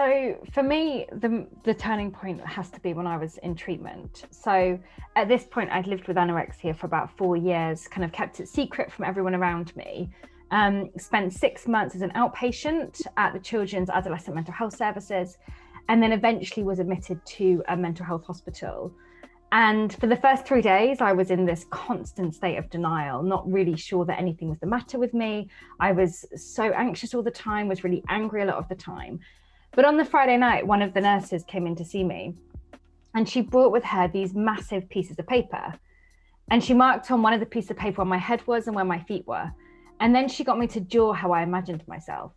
So for me, the turning point has to be when I was in treatment. So at this point, I'd lived with anorexia for about 4 years, kind of kept it secret from everyone around me. Spent 6 months as an outpatient at the Children's Adolescent Mental Health Services, and then eventually was admitted to a mental health hospital. And for the first 3 days, I was in this constant state of denial, not really sure that anything was the matter with me. I was so anxious all the time, was really angry a lot of the time. But on the Friday night, one of the nurses came in to see me, and she brought with her these massive pieces of paper. And she marked on one of the pieces of paper where my head was and where my feet were. And then she got me to draw how I imagined myself.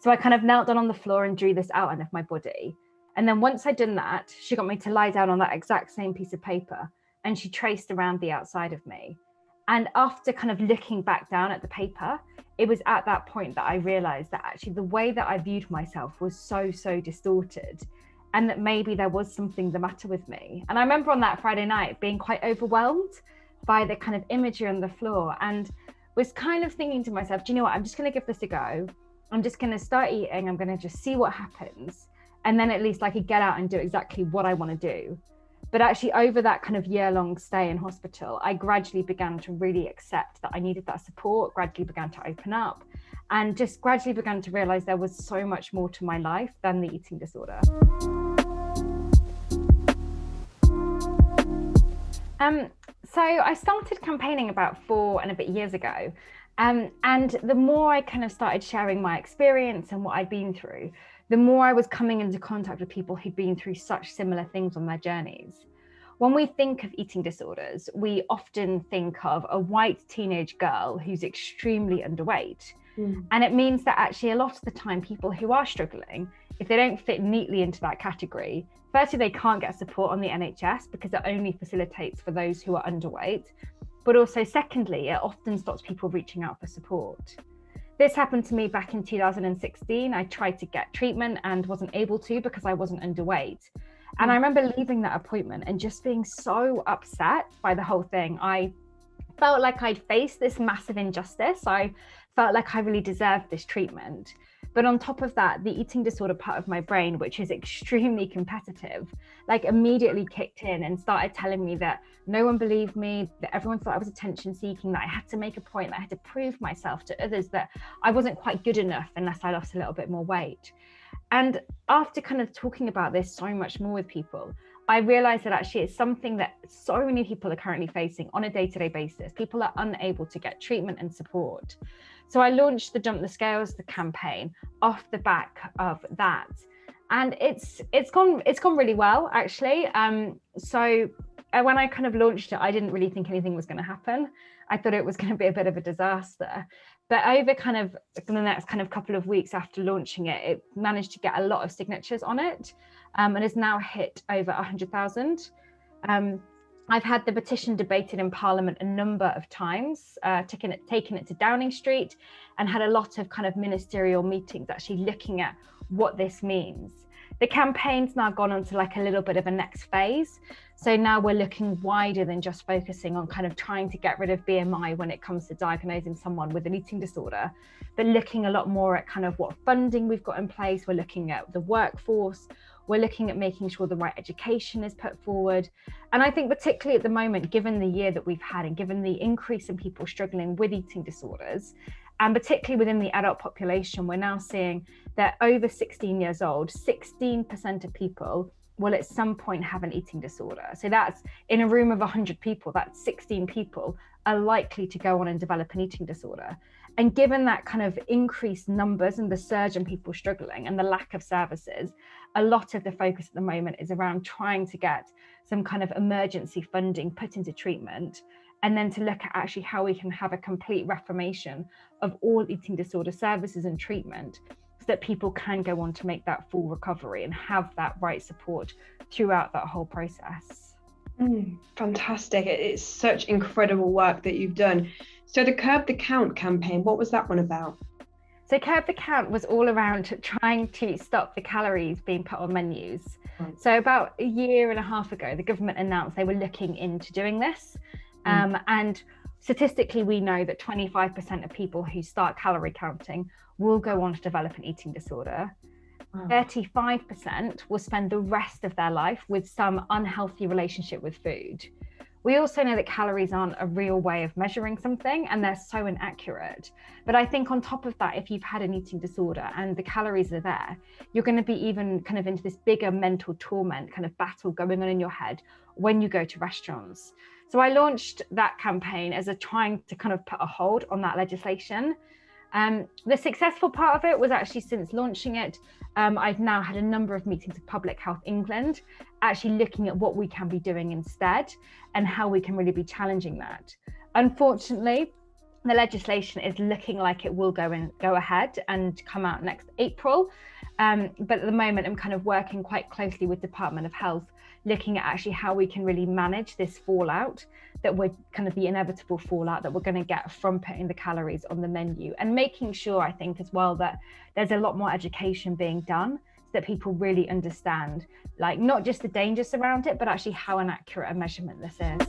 So I kind of knelt down on the floor and drew this outline of my body. And then once I'd done that, she got me to lie down on that exact same piece of paper, and she traced around the outside of me. And after kind of looking back down at the paper, it was at that point that I realized that actually the way that I viewed myself was so distorted, and that maybe there was something the matter with me. And I remember on that Friday night being quite overwhelmed by the kind of imagery on the floor, and was kind of thinking to myself, do you know what, I'm just going to give this a go. I'm just going to start eating. I'm going to just see what happens. And then at least I could get out and do exactly what I want to do. But actually over that kind of year-long stay in hospital, I gradually began to really accept that I needed that support, gradually began to open up, and just gradually began to realize there was so much more to my life than the eating disorder. So I started campaigning about 4 and a bit years ago. And the more I kind of started sharing my experience and what I'd been through, the more I was coming into contact with people who'd been through such similar things on their journeys. When we think of eating disorders, we often think of a white teenage girl who's extremely underweight. And it means that actually a lot of the time people who are struggling, if they don't fit neatly into that category, firstly, they can't get support on the NHS because it only facilitates for those who are underweight. But also secondly, it often stops people reaching out for support. This happened to me back in 2016. I tried to get treatment and wasn't able to because I wasn't underweight. And I remember leaving that appointment and just being so upset by the whole thing. I felt like I'd faced this massive injustice. I felt like I really deserved this treatment. But on top of that, the eating disorder part of my brain, which is extremely competitive, like immediately kicked in and started telling me that no one believed me, that everyone thought I was attention seeking, that I had to make a point, that I had to prove myself to others that I wasn't quite good enough unless I lost a little bit more weight. And after kind of talking about this so much more with people, I realized that actually it's something that so many people are currently facing on a day-to-day basis. People are unable to get treatment and support. So I launched the Dump the Scales, the campaign, off the back of that. And it's gone really well, actually. So when I kind of launched it, I didn't really think anything was going to happen. I thought it was going to be a bit of a disaster. But over kind of the next kind of couple of weeks after launching it, it managed to get a lot of signatures on it, and has now hit over 100,000. I've had the petition debated in Parliament a number of times, taken it to Downing Street, and had a lot of kind of ministerial meetings actually looking at what this means. The campaign's now gone on to like a little bit of a next phase. So now we're looking wider than just focusing on kind of trying to get rid of BMI when it comes to diagnosing someone with an eating disorder, but looking a lot more at kind of what funding we've got in place. We're looking at the workforce. We're looking at making sure the right education is put forward. And I think particularly at the moment, given the year that we've had and given the increase in people struggling with eating disorders, and particularly within the adult population, we're now seeing that over 16 years old, 16% of people will at some point have an eating disorder. So that's in a room of 100 people, that's 16 people are likely to go on and develop an eating disorder. And given that kind of increased numbers and the surge in people struggling and the lack of services, a lot of the focus at the moment is around trying to get some kind of emergency funding put into treatment, and then to look at actually how we can have a complete reformation of all eating disorder services and treatment so that people can go on to make that full recovery and have that right support throughout that whole process. Fantastic. It's such incredible work that you've done. So the Curb the Count campaign, what was that one about? So Curb the Count was all around trying to stop the calories being put on menus. So about a year and a half ago, the government announced they were looking into doing this. And statistically, we know that 25% of people who start calorie counting will go on to develop an eating disorder. Wow. 35% will spend the rest of their life with some unhealthy relationship with food. We also know that calories aren't a real way of measuring something, and they're so inaccurate. But I think on top of that, if you've had an eating disorder and the calories are there, you're going to be even kind of into this bigger mental torment kind of battle going on in your head when you go to restaurants. So I launched that campaign as a trying to kind of put a hold on that legislation. The successful part of it was actually, since launching it, I've now had a number of meetings with Public Health England, actually looking at what we can be doing instead and how we can really be challenging that. Unfortunately, the legislation is looking like it will go ahead and come out next April. But at the moment, I'm kind of working quite closely with Department of Health, looking at actually how we can really manage this fallout, that we're kind of the inevitable fallout that we're going to get from putting the calories on the menu, and making sure, I think as well, that there's a lot more education being done so that people really understand, like, not just the dangers around it, but actually how inaccurate a measurement this is.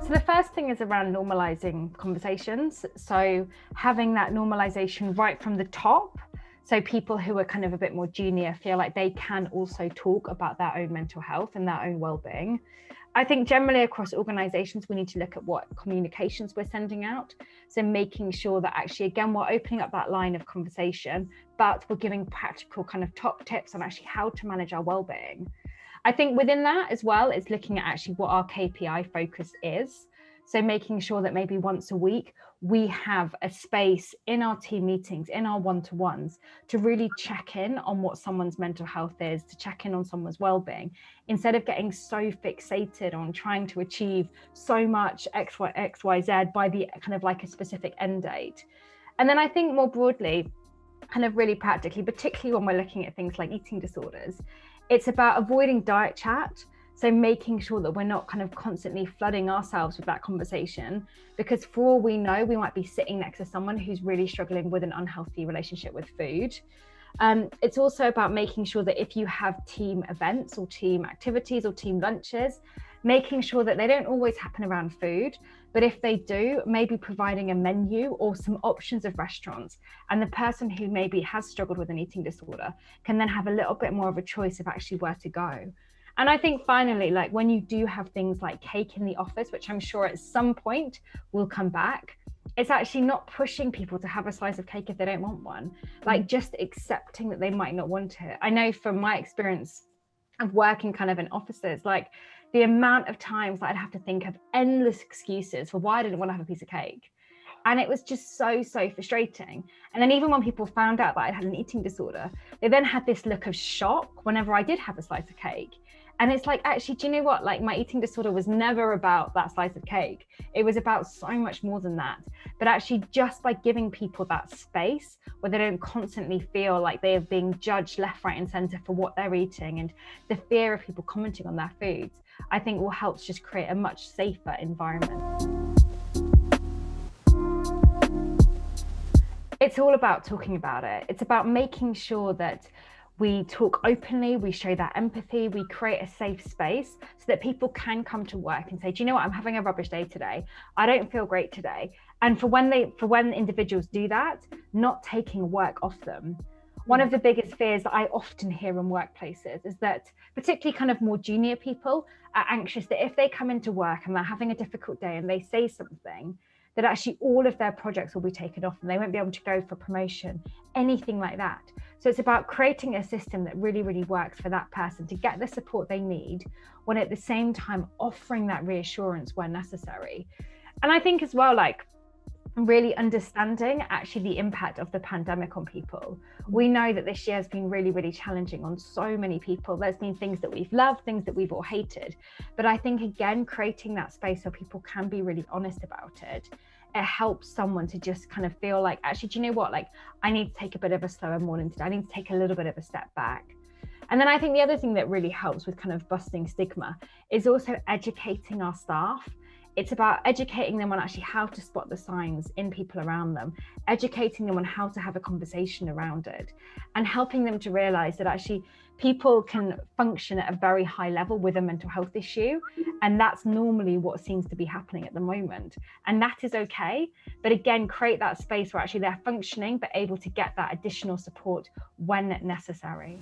So the first thing is around normalizing conversations. So having that normalization right from the top, so people who are kind of a bit more junior feel like they can also talk about their own mental health and their own well-being. I think generally across organizations, we need to look at what communications we're sending out. So making sure that actually, again, we're opening up that line of conversation, but we're giving practical kind of top tips on actually how to manage our well-being. I think within that as well is looking at actually what our KPI focus is. So making sure that maybe once a week, we have a space in our team meetings, in our one-to-ones, to really check in on what someone's mental health is, to check in on someone's well-being, instead of getting so fixated on trying to achieve so much XYZ by the kind of like a specific end date. And then I think more broadly, kind of really practically, particularly when we're looking at things like eating disorders, it's about avoiding diet chat. So making sure that we're not kind of constantly flooding ourselves with that conversation, because for all we know, we might be sitting next to someone who's really struggling with an unhealthy relationship with food. It's also about making sure that if you have team events or team activities or team lunches, making sure that they don't always happen around food, but if they do, maybe providing a menu or some options of restaurants, and the person who maybe has struggled with an eating disorder can then have a little bit more of a choice of actually where to go. And I think finally, like when you do have things like cake in the office, which I'm sure at some point will come back, it's actually not pushing people to have a slice of cake if they don't want one, like just accepting that they might not want it. I know from my experience of working kind of in offices, like the amount of times that I'd have to think of endless excuses for why I didn't want to have a piece of cake. And it was just so frustrating. And then even when people found out that I'd had an eating disorder, they then had this look of shock whenever I did have a slice of cake. And it's like, actually, do you know what? Like, my eating disorder was never about that slice of cake. It was about so much more than that. But actually, just by giving people that space where they don't constantly feel like they are being judged left, right, and center for what they're eating, and the fear of people commenting on their foods, I think will help just create a much safer environment. It's all about talking about it. It's about making sure that we talk openly, we show that empathy, we create a safe space so that people can come to work and say, do you know what, I'm having a rubbish day today. I don't feel great today. And for when individuals do that, not taking work off them. One of the biggest fears that I often hear in workplaces is that particularly kind of more junior people are anxious that if they come into work and they're having a difficult day and they say something, that actually all of their projects will be taken off and they won't be able to go for promotion, anything like that. So it's about creating a system that really, really works for that person to get the support they need, when at the same time offering that reassurance where necessary. And I think as well, like, really understanding actually the impact of the pandemic on people. We know that this year has been really, really challenging on so many people. There's been things that we've loved, things that we've all hated. But I think, again, creating that space where people can be really honest about it, it helps someone to just kind of feel like, actually, do you know what? Like, I need to take a bit of a slower morning today. I need to take a little bit of a step back. And then I think the other thing that really helps with kind of busting stigma is also educating our staff It's about educating them on actually how to spot the signs in people around them, educating them on how to have a conversation around it, and helping them to realize that actually people can function at a very high level with a mental health issue. And that's normally what seems to be happening at the moment. And that is okay. But again, create that space where actually they're functioning, but able to get that additional support when necessary.